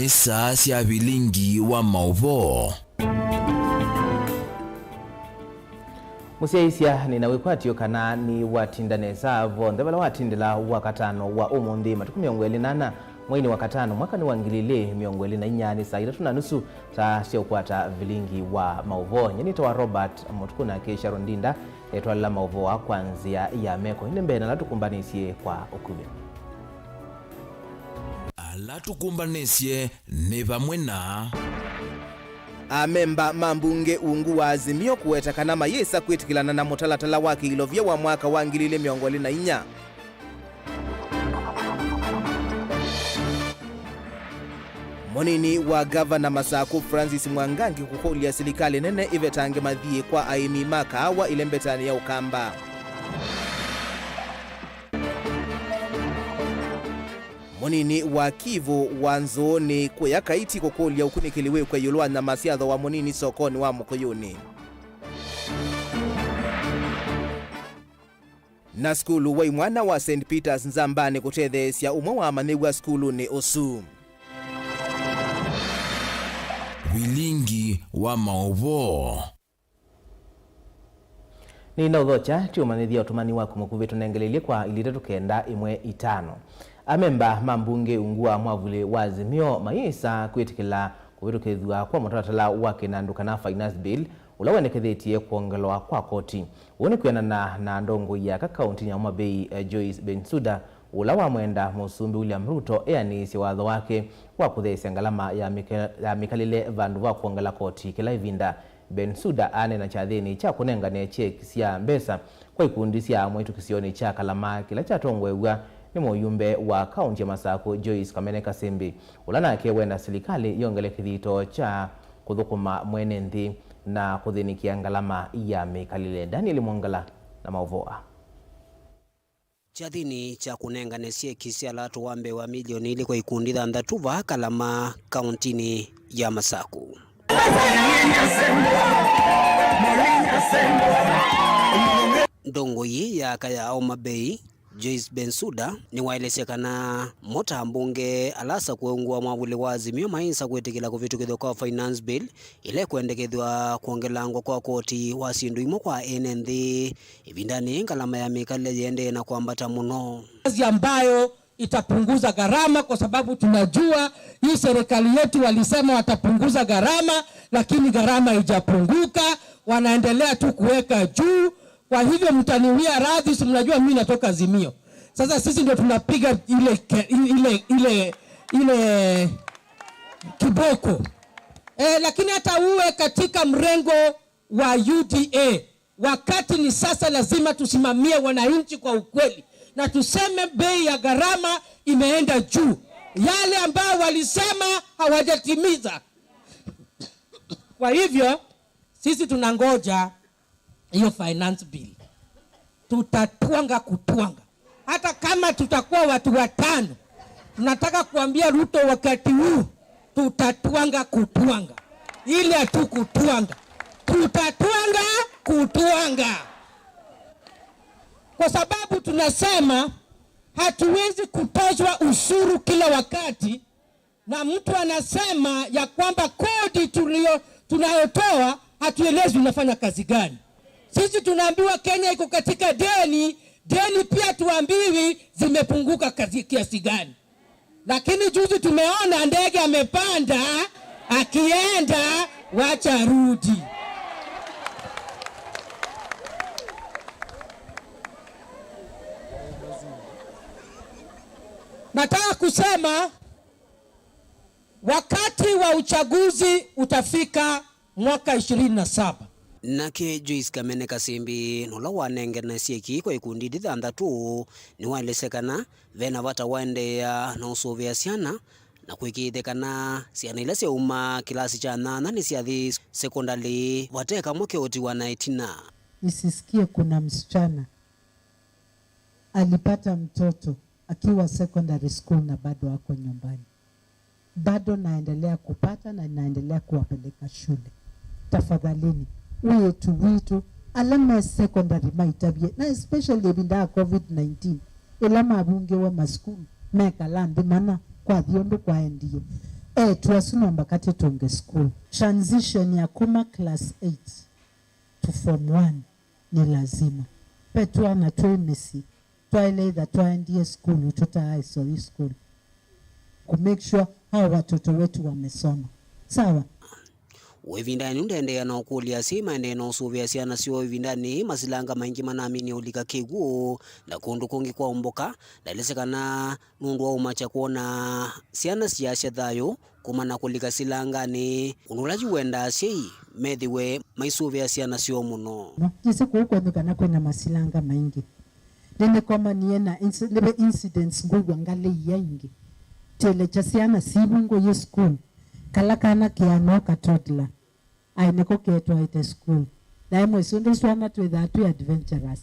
ni saa cia bilingi wa mauvo. Musiaisia ninawikwatio kana ni watindaneza vonde bala watindila wakatano wa umundi matuku 28 mwini wakatano mwaka ni wangilile 28 saa 3:30 saa sio kwata vilingi wa mauvo. Nyenito wa Robert Mutukuna Kesha Rondinda etwala mauvo wa kwanzia ya meko ine mbena latukumbanisie kwa ukube. Alatukumbanisye ni bamwe na amemba mambunge ungu wa Azimio kuwetakana mayesa kwitikilana na mutalatala wake ilovya wa mwaka wangilile 24. Monini wa Gavana Masaku Francis Mwangangi kukolia serikali nene ivetange madhie kwa aimi maka wa ilembetani ya Ukamba. Monini wa Kivu wanzoni kuya kaiti kukolia ukunikiliwe kwa yulwa na masiadha wa monini sokoni wa Mukuyuni. Na skulu wa imwana wa St. Peter's Nzambani kutethesia umwe wa maniwa skulu ni Osu. Bilingi wa mauvo. Ni naudhocha tiumanithia utumani waku mukuvitu nengelele kwa ilitetu kenda imwe 5. Amemba mambunge ungua mwavule wa Azimio mayesa kwitikila kuvitukethwa kwa mutalatala wake na ndukana finance bill ulawenekethetie kuongelwa kwa koti. Uone kuyanana na ndongo ya kakaunti ya Homabay Joyce Bensouda ulawa mwenda Musumbi William Ruto eanisi watho wake wa kuthesia ngalama ya mikalile vandu wa kuongela koti kila ivinda. Bensouda ane na chathini cha kunengane cheki cia mbesa kwa ikundi cia mwitu kisioni cha kalama kila cha tongwewa ni muyumbe wa kaunti ya Masaku Joyce Kamene Kasembi ulanake wenda serikali yongele kithito cha kuthukuma mwenendi na kuthinikia ngalama ya mikalile. Daniel Mwangala na mauvoa. Chathini cha kunenganesie kisia latu wambe wa milioni ili kwa ikundi thandatuva kalama kauntini ya Masaku. Ndongo hii ya kaya Homabay Joyce Bensouda ni waelesekana mota mbunge alasa kuungua mwavule wa Azimio maisa kwetekela kuvitukithwa kwa finance bill ile kuendekethwa kuongelangwa kwa koti wa sindu imo kwa NND ivindani ngalama ya mikale yende na kuambata muno kazi ambayo itapunguza gharama, kwa sababu tunajua hii serikali yetu walisema watapunguza gharama, lakini gharama haijapunguka, wanaendelea tu kuweka juu. Kwa hivyo mtaniwia radhi, si mnajua mimi natoka Azimio. Sasa sisi ndio tunapiga ile kiboko. Lakini hata uwe katika mrengo wa UDA, wakati ni sasa lazima tusimamie wananchi kwa ukweli na tuseme bei ya gharama imeenda juu. Yale ambao walisema hawajatimiza. Kwa hivyo sisi tunangoja hiyo finance bill. Tutatwanga kutwanga. Hata kama tutakuwa watu 5, tunataka kuambia Ruto wakati huu tutatwanga kutwanga. Ile hatukutwanga. Tutatwanga kutwanga. Kwa sababu tunasema hatuwezi kutozwa ushuru kila wakati na mtu anasema ya kwamba kodi tunayotoa hatuelezi unafanya kazi gani. Sisi tunaambiwa Kenya iko katika deni pia tuambiwi zimepunguka kiasi gani. Lakini juzi tumeona ndege amepanda akienda wacha rudi. Nataka kusema wakati wa uchaguzi utafika mwaka 27. Nake Joyce Kamene Kasembi nola wanengenesie ki kwa ikundi thandatu ni waelesekana vena vata waende ya na usovia siana na kuikithekana siana ile cia uma kilasi cha 8 ni ciathi secondary wateka moke oti wa 19. Nisisikie kuna msichana alipata mtoto akiwa secondary school na bado wako nyumbani. Bado naendelea kupata na naendelea kuwapeleka shule. Tafadhalini witu alama secondary maitabie na especially binda COVID-19 elama abunge wa maskulu meka landi mana kwa thiondo kwa ndie tuwasunomba kati tunge school transition ya kuma class 8 to form 1 ni lazima petwa na twemesi twaeleitha twaendie school tuta history school ku make sure hao watoto wetu wamesoma sawa. Wevindani undendea na ukulia sima ende na usuvia siana siwa wevindani masilanga maingi manamini ulika kiguo na kundu kungi kwa umboka na ilesekana nundu wa umacha kuona siana siyasya dhayo kumana kulika silangani unulaji wenda siyi medhiwe maisuvia siana siwa muno. Jise kuhukwendukana kwena masilanga maingi nene koma niena incidents nguwa ngale yaingi tele chasiana sibungo ye school kalakana kiano katotla aineko ketwa ite school na mwesundo swana twethatu adventurous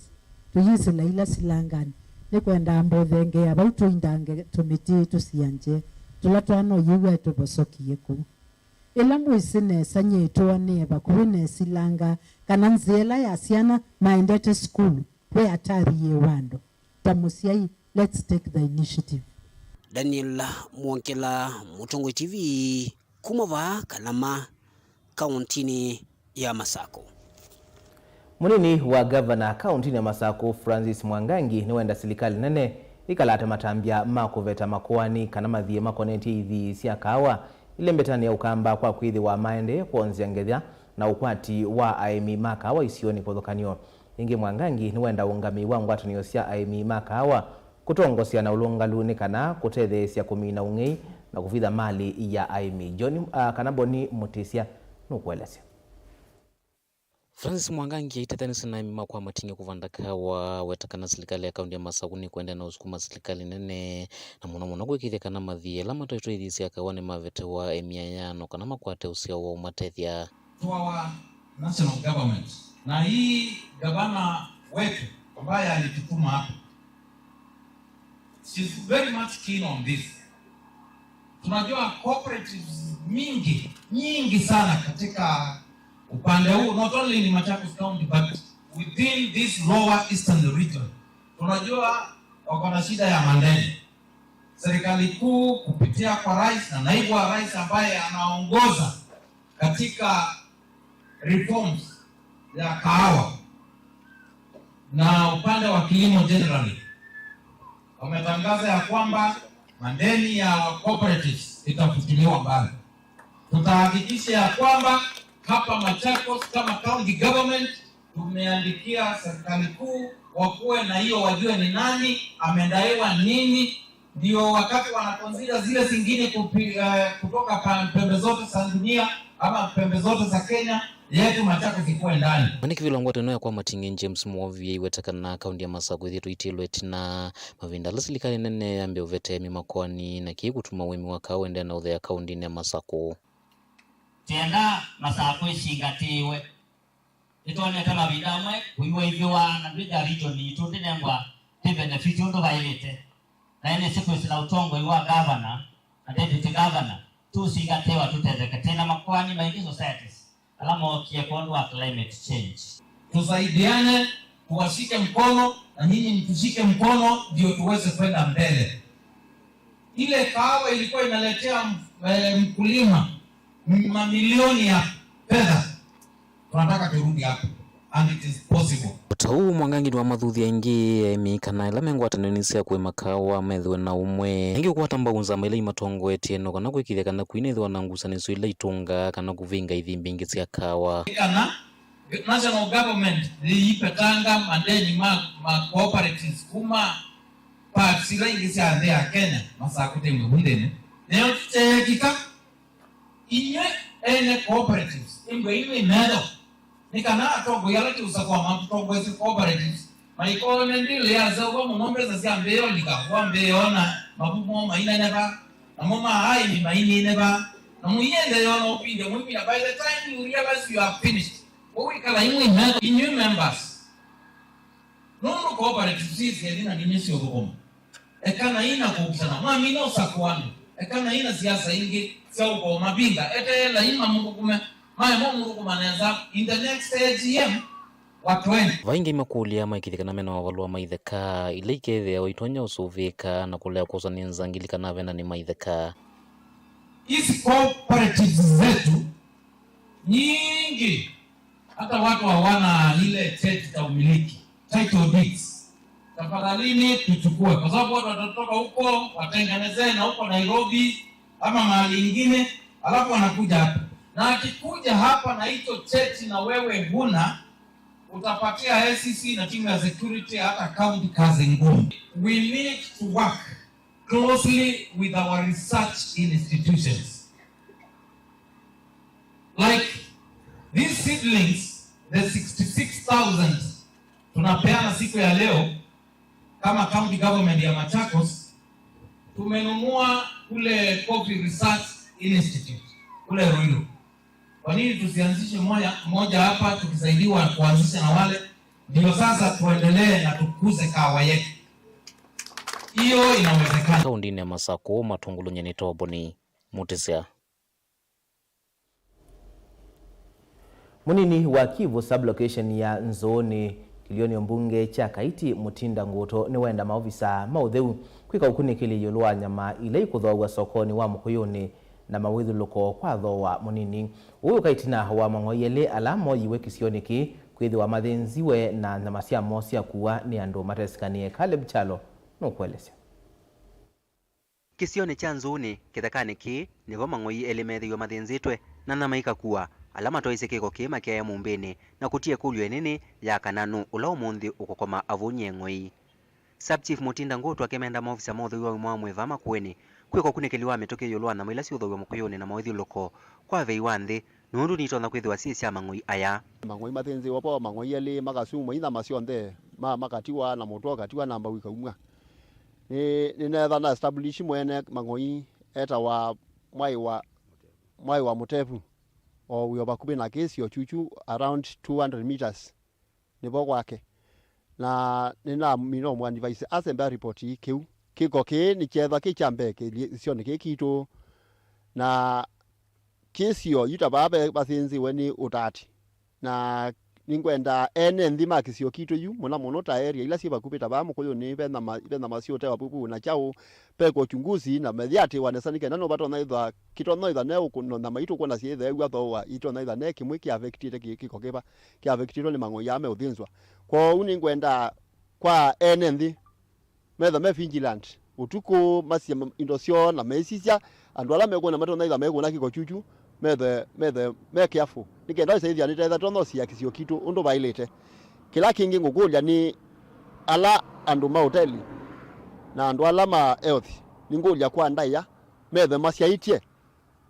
tuyisila ila silangani nekwenda ambodhenge abautu indange tumiti tusianje tulatwano yiwe tubosokiye ku ila mwisine sanye tuwane bakubine silanga kana nzela ya siana maendete school we atari ye wando tamusiai. Let's take the initiative. Daniel Mwankela, Mutongo TV, Kumava, Kalama, kauntini ya Masako. Munini wa gavana kauntini ya Masako Francis Mwangangi ni wenda silikali nene ikalata matambia makuveta makuani kana mathie makoneti ithi sia kawa ile mbetani ya ukamba kwa kuithi wa maende kuonzia ngethia na ukwati wa aimi makawa isioni pothokanio. Ingi Mwangangi ni wenda ungami wa ngwatanio sia aimi makawa kutongosia na ulungaluni kana kutethesia kumina ungei na kuvitha mali ya aimi. John Kanaboni Mutisia nukuelezea. Francis Mwangangi itatanisa na mima kwa matingi kuvandaka wa wetakana serikali ya kaunti ya Masako ni kuenda na usukuma serikali nene na muna kwekithia kana mathie lama toito ithisi akawane mavete wa emiayano kana makwate usia wa umatethia to our national government. Na hii gavana wetu ambaye alitutuma hapa, she's very much keen on this. Tunajua cooperatives nyingi sana katika upande huu, not only in Machakos County but within this lower eastern region. Tunajua wako na shida ya mandeni. Serikali kuu kupitia kwa rais na naibu wa rais ambaye anaongoza katika reforms ya kahawa na upande wa kilimo generally wametangaza ya kwamba mandeni ya cooperatives itafutiliwa mbali. Tutahakikisha ya kwamba hapa Machakos kama county government tumeandikia serikali kuu wakuwe na hiyo, wajue ni nani amendaiwa nini, ndio wakati wanakonzida zile zingine kutoka pembe zote za dunia ama pembe zote za Kenya yetu Machakos ikuwe ndani. Maniki vile ngwate noya kwa matingi James Mwovi wetakana kaunti ya Masako ithitu itilwe tina mavinda la serikali nene ambe uvete mimakwani na kigutuma wemi wa kawende na uthea kaunti ya Masako. Tenda Masako ishingatiwe itoneka mavinda amwe kuiwa hivyo na ndija region itundinengwa te benefit ndo bailete na ene siku isila utongo iwa governor na deputy governor tusingatewa tutezeka tena makwani maingi societies alama kia kuondoa climate change. Tusaidiane, tuwashike mkono na nyinyi mtushike mkono ndio tuweze kwenda mbele. Ile kahawa ilikuwa inaletea mkulima mamilioni ya fedha. Tunataka turudi hapo and it is possible. Tau Mwangangi wa mathuthi aingi emikana ila mengwatananisia kwe makawa methwe na umwe ingi kwatamba unzama ila imatongo etieno kana kwikithia kana kwinithwa na ngusaniso ila itunga kana kuvinga ithimbi ingi cia kawa kana national government liipetanga mandeni ma cooperatives kuma parts ila ingi cia thea Kenya Masako temwe hundene neo tutekika inye ene cooperatives ingwe ime medo nikana atongo yala kiusakwa mamtongo ezi cooperatives maiko nendile ya zawa munombe za siambeyo likakuwa mbeona mabumo maina neba na moma hai ni maini neba na muyende yona upinde mwimina by the time you realize you are finished kala inyu members nono cooperatives hizi elina nimesi ogoma ekana ina kukusana mwamina usakwano ekana ina siasa ingi sio kwa mabinga ete la ima mungu kume in the next AGM watu wengi vaingi makulia maikithikana mena wavalua maitheka ile ikethea oitonya usuvika na kulea kusani nzangilika na vena ni maitheka hizi cooperatives zetu nyingi hata watu hawana ile cheti cha umiliki, title deeds. Tafadhalini tuchukue, kwa sababu watu watatoka huko watengenezee na huko Nairobi ama mahali ingine, alafu wanakuja hapa. Na akikuja hapa na hicho cheti na wewe huna, utapatia SEC na timu ya security hata county kazi ngumu. We need to work closely with our research institutions. Like these seedlings, the 66,000 tunapeana siku ya leo kama county government ya Machakos, tumenunua kule Coffee Research Institute kule Ruiru. Kwa nini tusianzishe moja hapa tukisaidiwa kuanzisha na wale? Ndio sasa tuendelee na tukuze kahawa yetu. Hiyo inawezekana. Kaundini ya Masako Matungulu Nyenitobo ni Mutisia. Munini wa Kivu sublocation ya Nzooni kilioni mbunge cha Kaiti Mutinda Nguto ni wenda maofisa mautheu kwika ukunikili yolwa nyama ile ikuthogwa sokoni wa Mukuyuni na mawithu loko kwa thowa munini uyu Kaitina wa Mangoyele alamo yiwe kisioniki kwithiwa mathinziwe na nyama cia mosia kuwa ni andu matesikanie. Caleb Chalo nukwelesya. Kisione cha Nzooni kithakani ki nivo Mangoyi elemethiwe mathinzitwe na namaika kuwa alama toise kiko kima kia ya mumbini na kutia kulyo nini ya kananu ula umundi ukokoma avunye ngoi. Subchief Mutinda Nguto akemenda maofisa motho wa mwamwe vama kweni kwiko kunikeliwa metoke yolwa na mailasi utho wa Mukuyuni na mawithu loko kwa vei wanthi nundu nitona kwithwa sisia Mangoyi aya. Mangoyi mathenzi wapo Mangoyi ele makasumu ina masionde makatiwa na moto katiwa namba wika umwa. Ni netha na establish mwene Mangoyi eta wa mwai wa Mutepu o we bakubi na kesi chuchu around 200 meters nibo kwake na nina mino mwa device assembly report kiu kiko ke ni chetha ke chambe ke sione ke kito na kesi yo yutababe bathinzi weni utati na ningwenda ene ndima kisio kito yu mona monota area ila siba kupita ba Mukuyuni bena masio tewa pupu na chao peko chunguzi na mediate wanesanike nano bato na idha kito no idha ne ukuno na maitu kwa na siethe egwa thowa ito na idha ne kimwe ki affectite kiko keba ki affectite ni Mangoyi ame uthinzwa kwa uningwenda kwa ene ndi metha me vigilant utuko masia indosio na mesisia andu ala meko na mato na idha meko na kiko chuchu me careful nikenda isaithia ni tetha tono cia kisio kitu undu bailete kila kingi ngukulya ni ala andu ma hoteli na andu ala ma health ningulya kwa ndaya methe masiaitie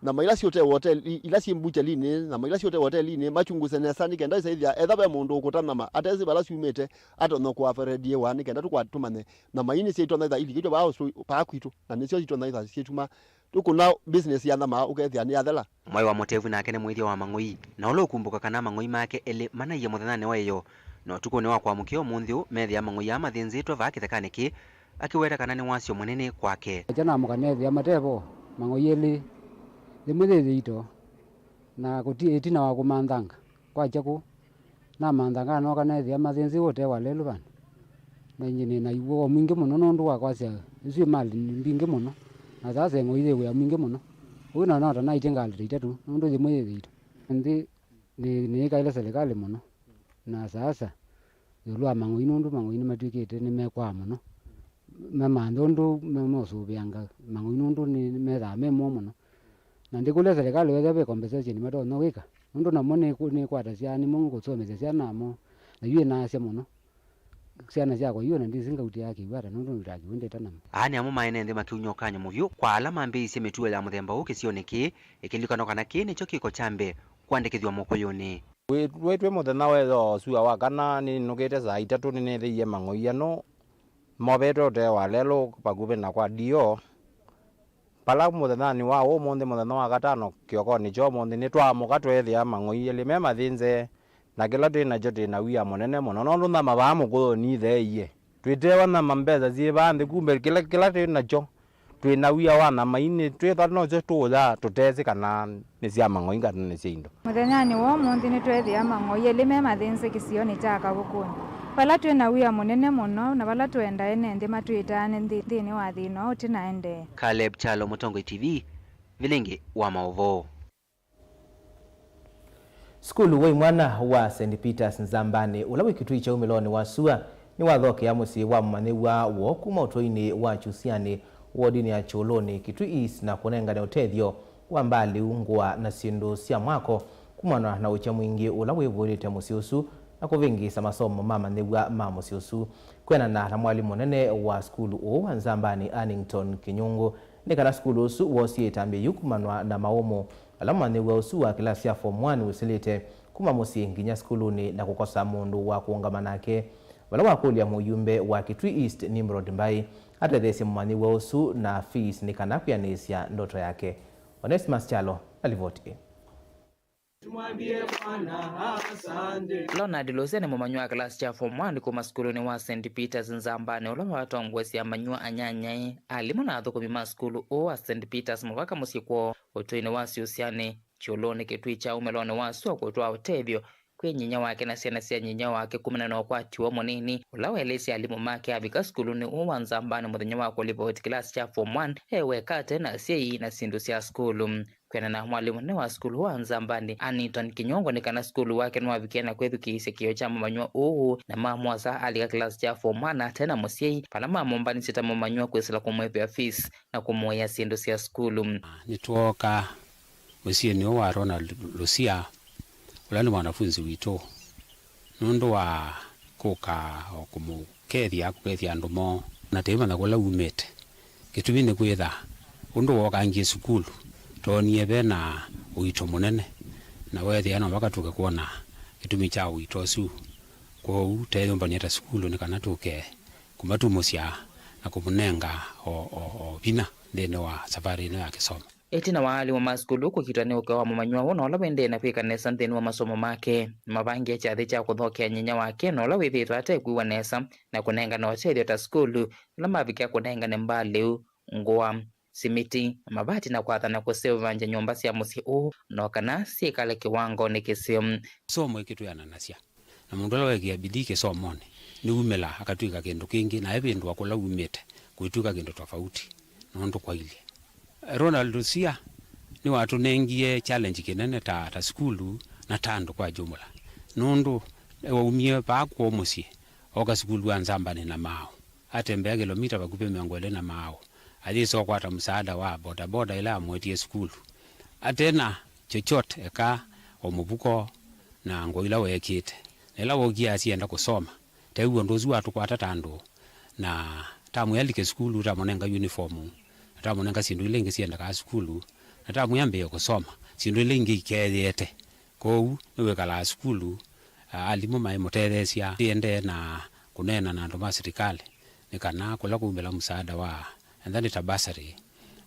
na maila si hotel ila si mbucha lini na maila si hotel lini machunguze nesa nikenda isaithia etha be mundu ukutana ma atezi bala siumete ato no kwa feredie wa nikenda tukwa tumane na maini si itona itha ili kitu ba pa kwitu na nisio itona itha si tuma tukuna business ya nama ukethia ni athela mwai wa Mutevu nake ni mwithia wa Mangoyi na ulo kumbuka kana Mangoyi make ele mana ya muthanane wayo no tuko ni wa kwa mukio munthio methi ya Mangoyi ama thinzitwa va kithekane ki akiweta kana ni wasio munene kwake jana mukanethi ya Matevo Mangoyi ele thimuthithi ito na kutie itina wa kumanthanga kwa chaku na manthanga no kanethi ya mathinzi wote wa lelu bana na nyine na iwo mwingi muno nondu wa kwasia icio mali mbingi muno na sasa Ngoyi we mwingi muno una nota na itengalite itatu nondu thimuthithi ito ndi ni kaile serikali muno na sasa yolwa Mangoyi nondu Mangoyi ni matwikite ni mekwa muno mama ndondo memosubianga Mangoyi nondu ni metha memo muno na ndikule serikali wethe be compensation mato no wika nondu na mone ni kwata ciani mungu someze ciana mo na yue na cia muno ciana ciako yue na ndizinga uti yake ibara nondu ndaki wende tana ani amo maene ndi makiunyokanya muvyo kwa alama mbi ise metuwe ya muthemba uke sioneki ikilikana kana kini cho kiko chambe kwandikithwa Mukuyuni wetwe muthenya wetho sua wa kana ni nukite saa 3 ni nethiie Mangoyi ano mobeto te walelo pagupe na kwa dio pala muthenya ni wa umuthi muthenya wa gatano kiokoni cho muthi ni twamuka twethia Mangoyi ele me mathinze na kila twina jo twina wia munene muno no nduna maba Mukuyuni theiye twitewa na mambeza cie bandi kumbe kila twina jo twina wia wana maini twetha no jo tuza tutezi kana ni cia Mangoyi kana ni cia indo muthenya ni wo muthi ni twethia Mangoyi ele me mathinze kisioni cha Kabukuni pala twina wia munene muno na pala twenda ene ndi matwitane thini wa thino utinaende. Caleb Chalo, Mutongo TV, vilingi wa maovo. Skulu wa mwana wa St. Peters Nzambani ula wikitui cha umiloni wa sua ni wathoke ya musi wa maniwa wo kuma utoini wa chusiani wodini ya Choloni kitui East na kunenga na utethio wa mbali ungwa na sindu sia mwako kumana na ucha mwingi ula wivulite musi usu na kuvingisa masomo mama niwa mamusi usu kwena na mwalimu nene wa skulu o wa Nzambani Annington Kinyungu nikana skulu usu wosi etambia yukumanwa na maomo alama niwa usu wa kilasi ya form 1 usilite kuma musi nginya skuluni na kukosa mundu wa kuungamanake wala wakulia muyumbe wa Kitui East Nimrod Mbai hata dhesi mwani wa usu na fees ni kanaku ya nesia ndoto yake. Onesimus Chalo alivoti. Leonard Losene mumanyua klasi cha form 1 kuma skulu ni wa St. Peters Nzambani ulama watongwesi ya manyua anyanyai alimu na adhuku mima skulu o wa St. Peters mwaka musiko utuini wasi usiani Choloni Kitui cha umeloni wasu wa kutua utevyo kwe nyinya wake na siana siya nyinya wake kumina na wakwati wa monini ulawa elesi alimu make abika skulu ni uwa Nzambani mudhinya wako lipo hoti klasi cha form 1 ewe kate na siya hii na sindu siya skulu kwena na mwalimu ne wa skulu wa Nzambani Annington Kinyungu ni kana skulu wake nwa vikena kwethu kiise kiyo cha mamanyua uhu na mamuasa alika klasi cha form 1 tena musiei pala mamumbani sita mamanyua kwesila kumwepe ya fees na kumuya sindu siya skulu. Nituoka musiei ni wa Ronald Lucia ulani wanafunzi wito nundu wa kuka kumukethia ndumo na tema na kula umete kitumi ni kwetha undu woka ngie sukulu tonie bena uito munene na wethi ana bakatuke kuona kitumi cha uito su kwa uteyo mbanyeta sukulu ni kana tuke kumatumusia na kumunenga o bina ndene wa safari ino ya kisomo. Etina wali wa maskulu kukitani ukawa mamanyua wana wala wende na pika nesa ntenu wa masomo make mabangi ya chathi cha kuthokia nyinya wake na wala withitu hata ikuiwa nesa na kunenga na wachethi ota skulu na mavikia kunenga ni mbali nguwa simiti mabati na kwatha na kuseo vanja nyumba siya musi na wakana siya kiwango ni kisio somo ikitu ya nanasia na mundala weki bidike somone ni umela akatuika kendo kingi na ebendu wakula umete kuituka kendo tofauti nondo kwa ile Ronald Lucia ni watu nengie challenge kinene ta skulu na tando kwa jumla nondo waumie pa kwa musi oka skulu wa Nzambani na mao atembea kilomita bakupe miongole na mao aliso kwa hata msaada wa boda ila amwetie skulu atena chochote eka omubuko na ngoila wekite ela wogia asienda kusoma taiwo ndozi watu kwa tatando na tamu yalike skulu tamonenga uniform tamonenga sindu ile ngisienda ka skulu na tamu yambe kusoma sindu ile ngikeyete ko niwe kala skulu alimu mai moteresia tiende na kunena na ndo serikali nikana kula kumbela msaada wa and then itabasari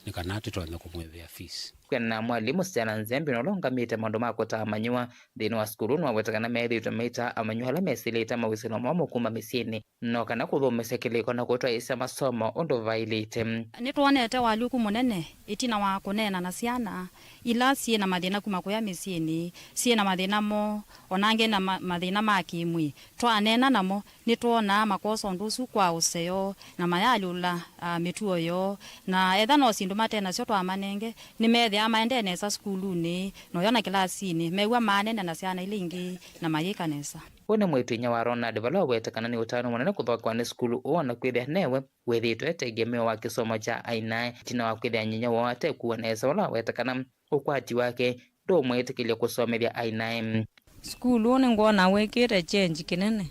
nikana titone kumwevea fees kwena mwalimu Siana Nzembi nolonga mite mondo mako ta amanyua dhini wa skulu nwa wetakana methi utamita amanyua la mesilita mawisino mwamu kuma misini no kana kuthomese kiliko na kutoa isa masomo ondo vailite nituonete waliku munene itina wa kunena na ciana ila ciena mathina kuma kuya misini ciena mathina mo onange na mathina makimwi twanena namo nituona makoso ndusu kwa useo na mayalula mituo yo na etha no sindu matena cio twamanenge ni methi amaende nesa skuluni no yona kilasini mewa manene na ciana ilingi na mayika nesa one mwitinya wa Ronald vala wetakana ni utano munene kuthokwa ni skulu ona kwithia newe wethitwe tegemeo wa kisomo cha aina tina wa kwithia nyinya wote kuwa nesa wala wetakana ukwati wake ndo mwitikilia kusomethia aina skulu ni ngona wekire change kinene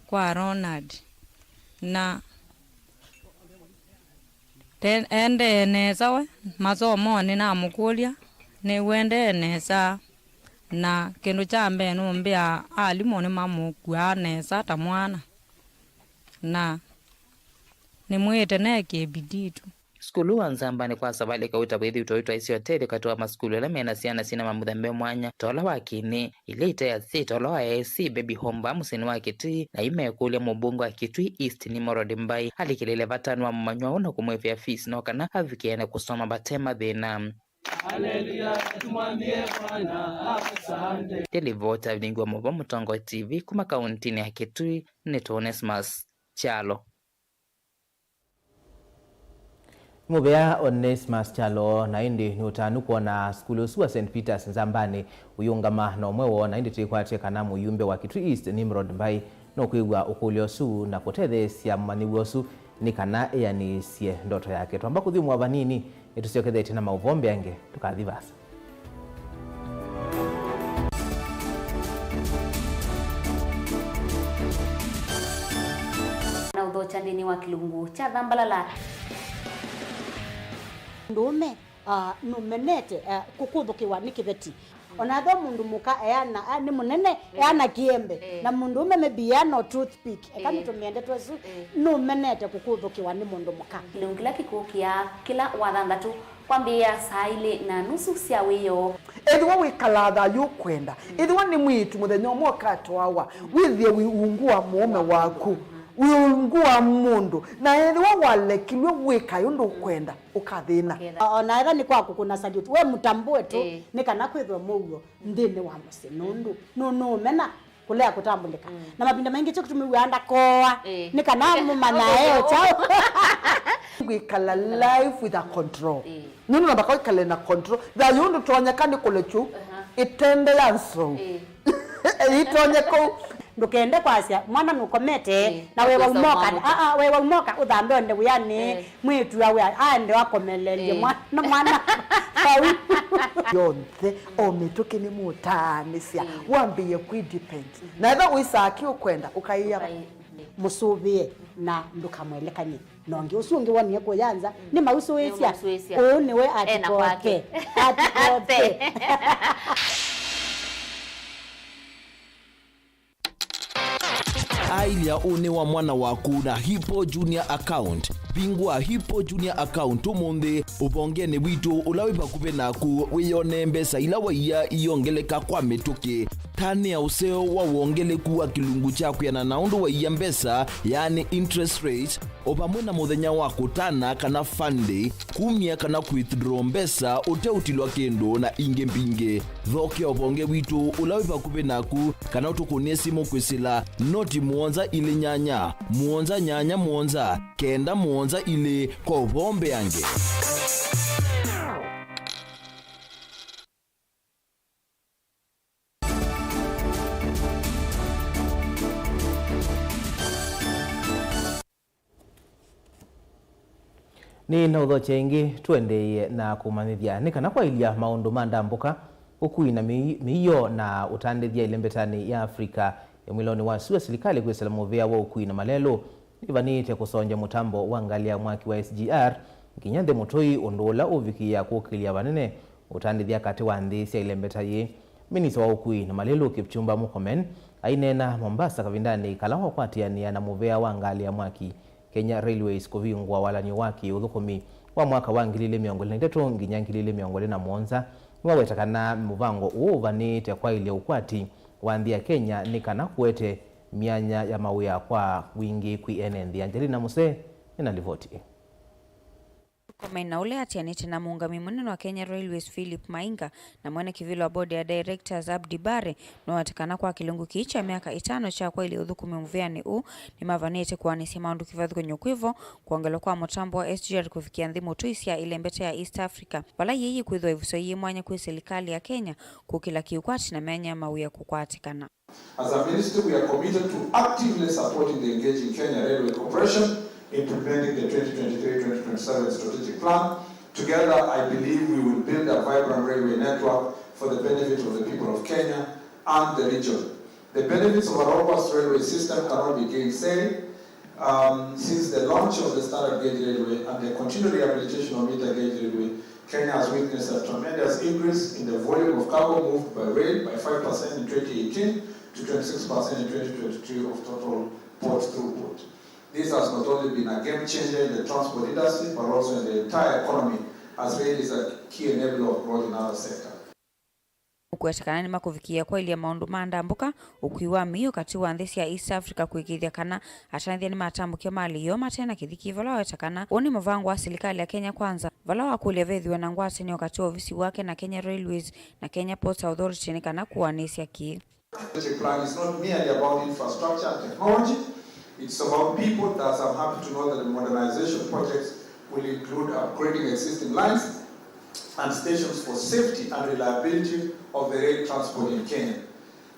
kwa Ronald na ende nesa we masomo ni na mukulia ni wende nesa na kindu cha mbe no mbia alimu ni mamukua nesa ta mwana na ni mwete neke biditu skulu wa Nzambani kwa sabali kauta bethi utoitwa isi hoteli katoa maskulu la mena siana sina mamudhambe mwanya tola wakini ile ita ya si tola wa AC baby home musini wa Kitui na ime kulia mubungu wa Kitui East Nimrod Mbai alikilele vatanu wa mmanywa una kumwefia fees no kana havikiene kusoma batema dhina Haleluya tumwambie Bwana asante. Televota vingwa mwa Mutongo TV kuma kauntini ya Kitui ni Onesimus Chalo. Mubea Onesmus Chalo na indi ni utanu kuona skulu suwa St. Peters Nzambani uyungama na umwewo na indi tuikwate kana muyumbe wa Kitui East Nimrod Mbai no kuigwa ukulio su na kutedhe siya maniwosu ni kana ni siye ndoto yake. Tuamba kuthimu wa vanini itusiokethe itina mauvombe yange tukadhivasa. Na udhochandini wa kilungu cha Dhambalala ndume numenete kukuthukiwa ni kiveti ona tho mundu muka eana ni munene eana kiembe na mundu ume maybe no toothpick ekani tumiende twesu numenete kukuthukiwa ni mundu muka kilungu kila kikukia kila wathanthatu kwambia saa ile na nusu cia wiyo edwa wikalatha yukwenda edwa ni mwitu muthenya umwe katwawa withie wiungua mume waku wiungua mundu na edwa walekilwe wika yundu kwenda ukathina ona ira ni kwaku kuna salute we mutambue tu ni kana kwithwa mugo ndini wa muse nundu no mena kulea kutambulika na mapinda mengi cyo kutumiwanda koa ni kana mumana eo chao wikala life with a control nunu na bakao ikale na control da yundu tuonyekani kulechu itende yanso itonyeko ndukende kwasia mwana nukomete na wewe umoka wewe umoka uthambe onde uyani mwitu yawe ande wakomelelie mwana yonthe omituki ni mutanisia wambie kudepend na eva uisaki ukwenda ukaiya musubie na ndukamwelekanye nonge usungi woni yako yanza ni mausu wesia ni we atikoke Ailia une wa mwana waku na Hippo Junior Account. Bingwa Hippo Junior Account umundi ubongene witu ulawipa kupe naku wiyone mbesa ila waiya iyongeleka kwa mituki. Tani ya useo wa uongele kuwa kilungu chaku ya na naundu waiya mbesa yani interest rate opamwena muthenya waku tana kana fund kumia kana withdraw mbesa ute utilwa kendo na inge mbinge thoke obonge witu ulawipa kupe naku kana utukunie simu kwisila noti muonza ile nyanya muonza nyanya muonza kenda muonza ile kwa ubombe yange. Ni na udho chengi tuendeye na kumanithia ni kana kwa ilia maundu mandambuka ukui na miyo na utandithia ilembetani ya Afrika ya mwiloni wa suwa silikali kwa salamu vya wa ukui na malelo ivanite kusonja mutambo wangalia mwaki wa SGR kinyande mutoi ondola uvikia kukilia vanene utandithia kati wa ndisi ya ilembetaye minisa wa ukui na malelo Kipchumba Murkomen ainena Mombasa kavindani kalawa kwatiania na muvea wangalia mwaki Kenya Railways kuvingwa walani waki uthukumi wa mwaka wa 2023 nginya 2024 niwawetakana muvango uvanite kwa ile ukwati wanthia Kenya ni kana kuete mianya ya mawia kwa wingi kwienenthi. Angelina Muse ina ripoti. Komena ule atianite na muungami munene wa Kenya Railways Philip Mainga na mwene kivilo wa bodi ya directors Abdi Bare na watakana kwa kilungu kiicha miaka 5 cha kwa ili uthukumi mviani ni mavanite kuwanisi maundu kivathu kwenye kwivo kuangelo kwa mutambo wa SGR kufikia ndhimu tuisia ile mbete ya East Africa wala yeye kwithwa ivuso yeye mwanya kwi serikali ya Kenya kukila kiukwati na menya mawia kukwatikana. As a ministry, we are committed to actively supporting the engaging Kenya Railway Corporation implementing the 2023-2027 strategic plan. Together, I believe we will build a vibrant railway network for the benefit of the people of Kenya and the region. The benefits of a robust railway system cannot be gainsaid. Since the launch of the standard gauge railway and the continued rehabilitation of meter gauge railway, Kenya has witnessed a tremendous increase in the volume of cargo moved by rail by 5% in 2018 to 26% in 2023 of total port throughput. This has not only been a game changer in the transport industry, but also in the entire economy, as rail is a key enabler of growth in other sectors. Kuetakana ni makuvikia kwa ilia maundu mandambuka ukiwa miyo kati wa nthisi ya East Africa kuikithia kana atanithia ni matambukia mali yo matena kithiki vala wetakana uni muvango wa serikali ya Kenya kwanza vala wakulia vethiwa na ngwate ni wakati wa ofisi wake na Kenya Railways na Kenya Ports Authority ni kana kuwanisia ki. The plan is not merely about infrastructure and technology. It's about people. Thus, I'm happy to know that the modernization projects will include upgrading existing lines and stations for safety and reliability of the rail transport in Kenya.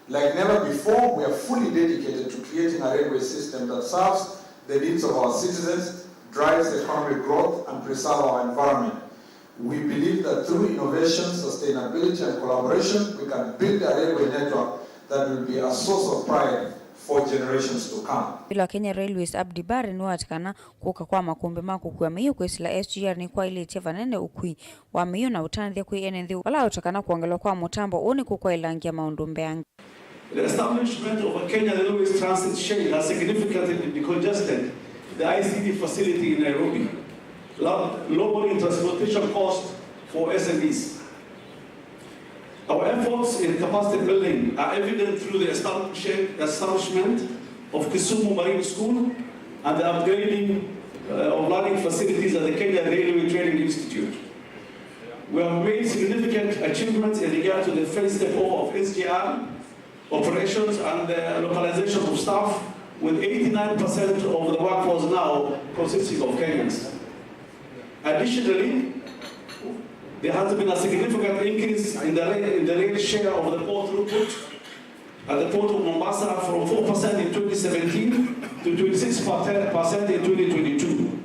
Like never before, we are fully dedicated to creating a railway system that serves the needs of our citizens, drives economic growth, and preserves our environment. We believe that through innovation, sustainability, and collaboration, we can build a railway network that will be a source of pride for generations to come. Ila Kenya Railways Abdi Bare ni watikana kuka kwa makumbi mako kwa miyo kwa isla SGR ni kwa ili teva nene ukui wa miyo na utanadhia kui NND wala utakana kuangelo kwa mutambo uni kukwa ilangia maundumbeangi. The establishment of a Kenya Railways Transit Chain has significantly decongested the ICD facility in Nairobi, lowering transportation costs for SMEs. Our efforts in capacity building are evident through the establishment of Kisumu Marine School and the upgrading of learning facilities at the Kenya Railway Training Institute. We have made significant achievements in regard to the phase step over of SGR operations and the localization of staff, with 89% of the workforce now consisting of Kenyans. Additionally, there has been a significant increase in the rail share of the port throughput at the port of Mombasa from 4% in 2017 to 26% in 2022.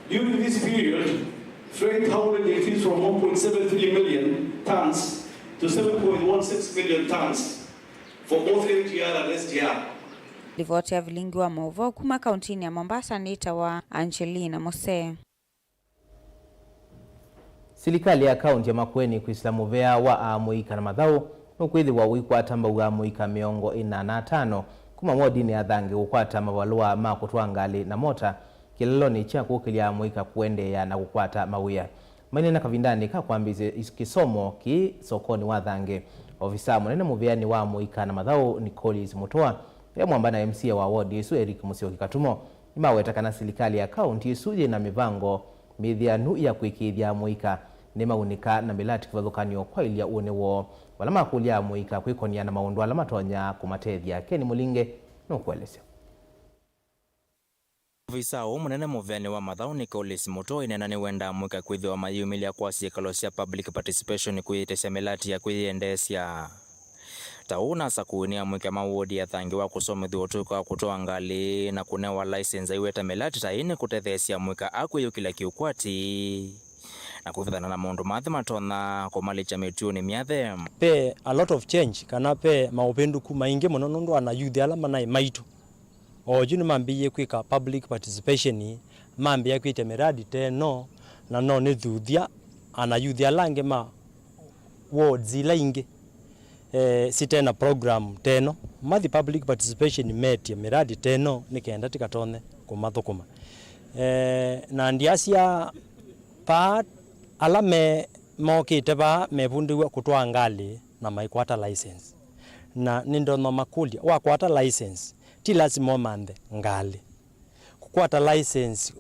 During this period, freight haulage increased from 1.73 million tons to 7.16 million tons for both MGR and SGR. Ripoti ya Vilingi wa Movo kuma kauntini ya Mombasa ni wa Angelina Mose. Serikali ya kaunti ya Makueni kuislamu vea wa amuika na madhau nukwithi wa wikwata mbauga amuika miongo 45 kuma modini ya dhangi ukwata mabalua makutwa ngali na mota kileloni cha kukilia amuika kuende ya na kukwata mawia. Maini na kavindani kakwambize kisomo ki sokoni wa dhangi. Ofisa mwenene muviani wa amuika na madhau Nicolis Mutoa ya mwambana MC wa ward Yesu Eric Musyoki Katumo imawetaka na serikali ya kaunti isuje na mivango mithianu ya kuikithia amuika ni maunika na milati kivadhukanio kwa ilia uone wo wala makulia amuika kwikonia na maundu ala matonya kumatethia. Keni Mulinge nukuelesea. Ofisa munene muviani wa mathau Nicolis Mutoa inena ni wenda amuika kwithiwa mayumilia kwa siekalo cia public participation kuitesya milati ya kuiendesya. Tauna sakuini amuike mawodi ya thangi wa kusomithwa utuka kutoa ngali na kunewa license iweta milati taini kutethesya amuika akwiyukila kiukwati na kuvithana na maundu mathi matona kumalicha mituni miathe. Pe a lot of change kana pe maupenduku maingi muno nundu ana youth ala manai maitu. Ojuni mambiye kwika public participation mambiye kwite miradi teno na no ni thuthia ana youth ala nge ma wards ila ingi sitena program teno mathi public participation meti miradi teno nikenda tikatone kumathukuma na ndiasia pa alame mokite ba mebundiwa kutwa ngali na maikwata license na nindono makulia wa kwata license ti lazima mande ngali kukwata license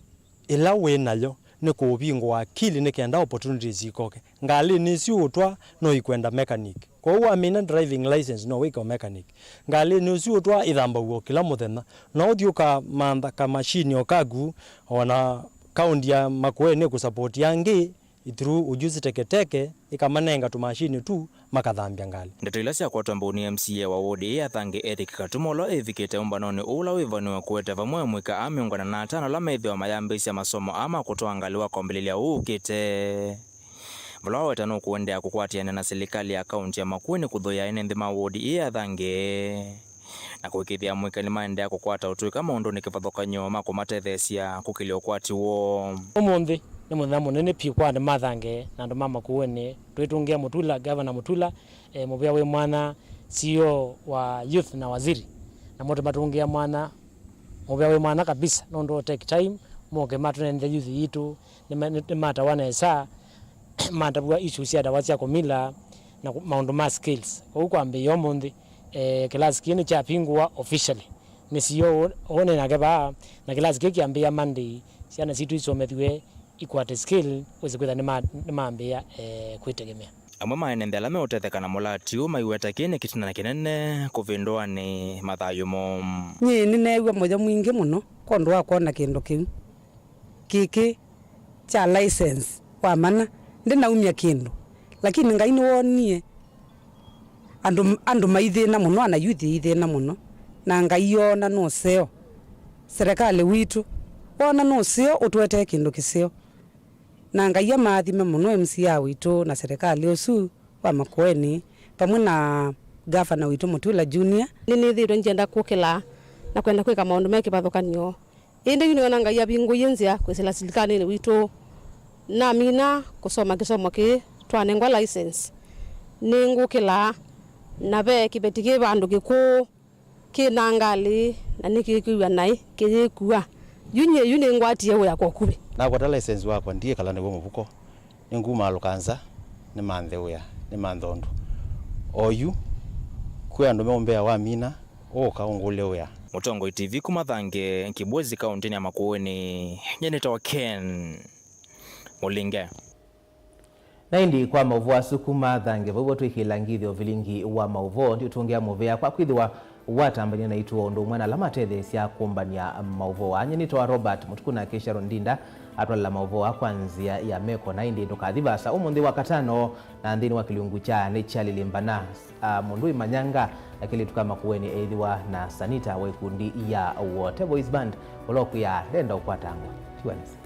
ila wenayo ni kubingwa akili nikenda opportunities ikoke ngali ni siutwa no ikwenda mechanic kwa hiyo amina driving license no wiko mechanic ngali ni siutwa ithamba uo kila muthenya no thiuka manda ka machine okagu ona kaunti ya Makueni ku support yangi through ujuzi teketeke ikamanenga tu machine tu makathambia ngali. Ndeto ila cia kwatwa mbuni MCA wa wodi ya thangi Eric Katumolo evikite umbanoni ula wivaniwa kuete vamwe mwika amiungana na atano la meithio mayambisya masomo ama kutoa ngali wa kombililia uukite. Vulawa wetano kuendea kukwatiana na serikali ya kaunti ya Makueni kuthoya ene nthima wodi ya thangi na kuikithia mwika ni maendea kukwata utui kama undu ni kivathukanyo makumatethesya kukilio kwati wo. Umuthi ni muthenya munene pi kwa mathange na andu ma Makueni twitungia Mutula governor Mutula muvia wi mwana CEO wa youth na waziri na moto matungia mwana muvia wi mwana kabisa no ndo take time moke matunende youth yitu ni mata wana saa mata bwa issues ya dawa cia kumila na maundu ma skills huko ambe yomundi class kini cha pingwa officially ni CEO one na gaba na class kiki ambia Monday ciana situ isomethwe ikwate skill wezekutha ni maambia kwitegemea. Amwe maenendela meutethekana mulati maiweta kine kitina na kinene kuvindwa ni mathayumo. Ni newe moja mwingi muno kondu akona kindu kiu kiki cha license wa mana ndinaumia kindu lakini ngai ni wonie andu maithina muno ana youth ithina muno na ngai yona no seo serikali witu wona no seo utwete kindu kiseo na ngai amathime muno MCA witu na serikali usu wa Makueni pamwe na gavana witu Mutula Junior nini thiro njenda kukila na kwenda kwika maundu meke bathukanio indi yuniona ngai abingu yenzia kwisila serikali ni witu na mina kusoma kisomo ki twanengwa license ningukila na be kibetike bandu giku kinangali na nikikuwa nai kiyekua yune ngwatie we yakokubi na kwa license wakwa ndiye kala ni mubuko ninguma lukanza ni manthewea ni manthondo oyu kwe andu meombea wa mina kaungule wea Mutongo TV kumathange nkibwezi kaunti ya Makueni nyeneta wa Ken Mulinge na indi kwa mauvo asukuma thange vavo twikilangithio vilingi wa mauvo ndio tuongea movea kwa kwithiwa watambania na itu ondo mwana la mathethe cia kumbania mauvo anyenito wa Robert Mutukuna Kesharo Ndinda atwala mauvo kwanzia ya meko na indi ndokathivasa umuthi wa katano na ndini wa kilungu cha Nature Limbana Mundui Manyanga akilituka Makueni eithiwa na Sanita wa ikundi ya Water Boys Band uloku ya renda ukwatangwa tuanze